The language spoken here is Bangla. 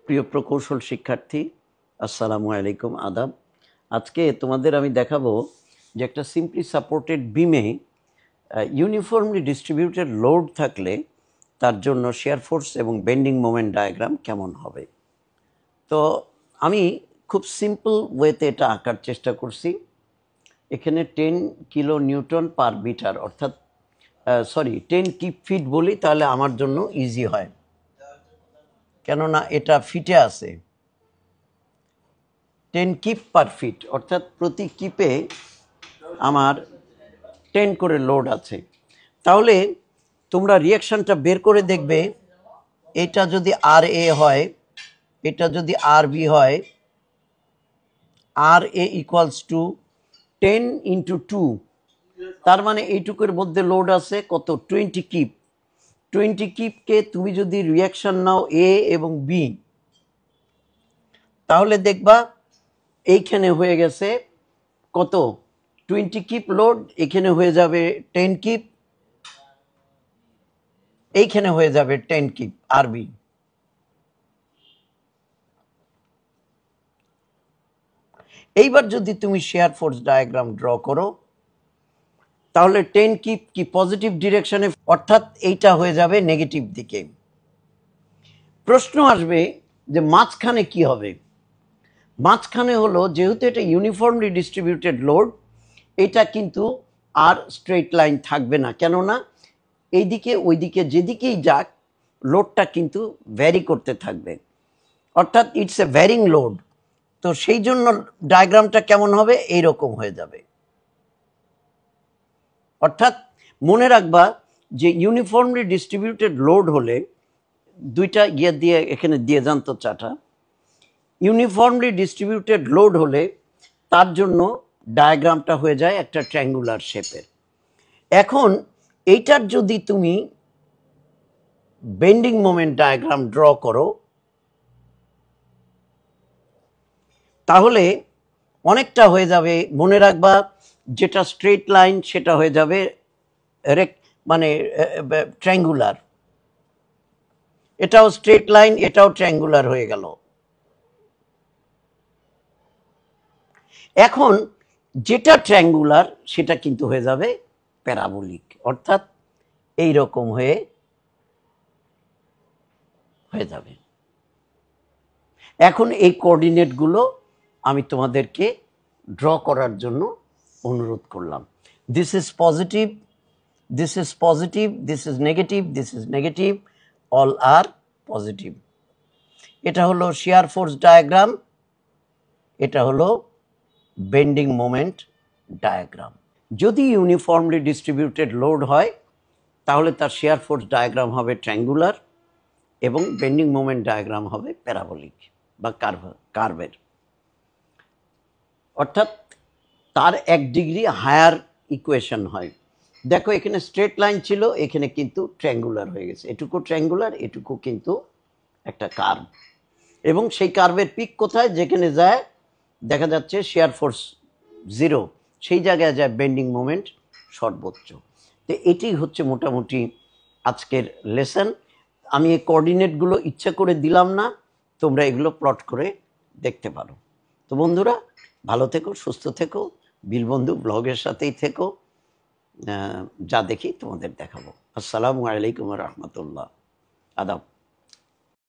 প্রিয় প্রকৌশল শিক্ষার্থী, আসসালামু আলাইকুম, আদাব। আজকে তোমাদের আমি দেখাবো যে একটা সিম্পলি সাপোর্টেড বিমে ইউনিফর্মলি ডিস্ট্রিবিউটেড লোড থাকলে তার জন্য শিয়ার ফোর্স এবং বেন্ডিং মোমেন্ট ডায়াগ্রাম কেমন হবে। তো আমি খুব সিম্পল ওয়েতে এটা আঁকার চেষ্টা করছি। এখানে 10 কিলো নিউটন পার মিটার, অর্থাৎ 10 কিপ ফিট বলি, তাহলে আমার জন্য ইজি হয়, কেননা এটা ফিটে আছে। 10 কিপ পার ফিট, অর্থাৎ প্রতি কিপে আমার 10 করে লোড আছে। তাহলে তোমরা রিয়াকশানটা বের করে দেখবে, এটা যদি আর এ হয়, এটা যদি আর বি হয়, আর এ ইকুয়ালস টু 10 ইন্টু 2, তার মানে এইটুকুর মধ্যে লোড আছে কত? 20 কিপ। 20 কিপকে তুমি যদি রিয়াকশান নাও এ এবং বি, তাহলে দেখবা এইখানে হয়ে গেছে কত? 20 কিপ লোড, এখানে হয়ে যাবে 10 কিপ, এইখানে হয়ে যাবে 10 কিপ আরবি। এইবার যদি তুমি শেয়ার ফোর্স ডায়াগ্রাম ড্র করো, তাহলে 10 কিপ কি পজিটিভ ডিরেকশনে, অর্থাৎ এইটা হয়ে যাবে নেগেটিভ দিকে। প্রশ্ন আসবে যে মাঝখানে কি হবে? মাঝখানে হলো, যেহেতু এটা ইউনিফর্মলি ডিস্ট্রিবিউটেড লোড, এটা কিন্তু আর স্ট্রেট লাইন থাকবে না, কেননা এইদিকে ওইদিকে যেদিকেই যাক লোডটা কিন্তু ভ্যারি করতে থাকবে, অর্থাৎ ইটস এ ভ্যারিং লোড। তো সেই জন্য ডায়াগ্রামটা কেমন হবে? এইরকম হয়ে যাবে। অর্থাৎ মনে রাখবা যে ইউনিফর্মলি ডিস্ট্রিবিউটেড লোড হলে, দুইটা ইয়ে দিয়ে এখানে দিয়ে যান তো চাটা, ইউনিফর্মলি ডিস্ট্রিবিউটেড লোড হলে তার জন্য ডায়াগ্রামটা হয়ে যায় একটা ট্রায়াঙ্গুলার শেপের। এখন এইটার যদি তুমি বেন্ডিং মোমেন্ট ডায়াগ্রাম ড্র করো, তাহলে অনেকটা হয়ে যাবে, মনে রাখবা যেটা স্ট্রেট লাইন সেটা হয়ে যাবে মানে ট্রায়াঙ্গুলার, এটাও স্ট্রেট লাইন, এটাও ট্রায়াঙ্গুলার হয়ে গেল। এখন যেটা ট্রায়াঙ্গুলার সেটা কিন্তু হয়ে যাবে প্যারাবোলিক, অর্থাৎ এই রকম হয়ে যাবে। এখন এই কোঅর্ডিনেটগুলো আমি তোমাদেরকে ড্র করার জন্য অনুরোধ করলাম। This is positive, this is positive, this is negative, this is negative, all are positive. এটা হলো শিয়ার ফোর্স ডায়াগ্রাম, এটা হলো বেন্ডিং মোমেন্ট ডায়াগ্রাম। যদি ইউনিফর্মলি ডিস্ট্রিবিউটেড লোড হয়, তাহলে তার শিয়ার ফোর্স ডায়াগ্রাম হবে ট্রায়াঙ্গুলার এবং বেন্ডিং মোমেন্ট ডায়াগ্রাম হবে প্যারাবোলিক বা কার্ভের, অর্থাৎ তার 1 ডিগ্রি হায়ার ইকুয়েশন হয়। দেখো এখানে স্ট্রেট লাইন ছিল, এখানে কিন্তু ট্রায়াঙ্গুলার হয়ে গেছে, এটুকু ট্রায়াঙ্গুলার, এটুকু কিন্তু একটা কার্ভ। এবং সেই কার্ভের পিক কোথায়? যেখানে যায় দেখা যাচ্ছে শেয়ার ফোর্স 0, সেই জায়গায় যায় বেন্ডিং মোমেন্ট সর্বোচ্চ। তো এটি হচ্ছে মোটামুটি আজকের লেসন। আমি এই কোঅর্ডিনেটগুলো ইচ্ছা করে দিলাম না, তোমরা এগুলো প্লট করে দেখতে পারো। তো বন্ধুরা, ভালো থেকো, সুস্থ থেকো, বীরবন্ধু ব্লগের সাথেই থেকো, যা দেখি তোমাদের দেখাবো। আসসালামু আলাইকুম রহমতুল্লাহ, আদাব।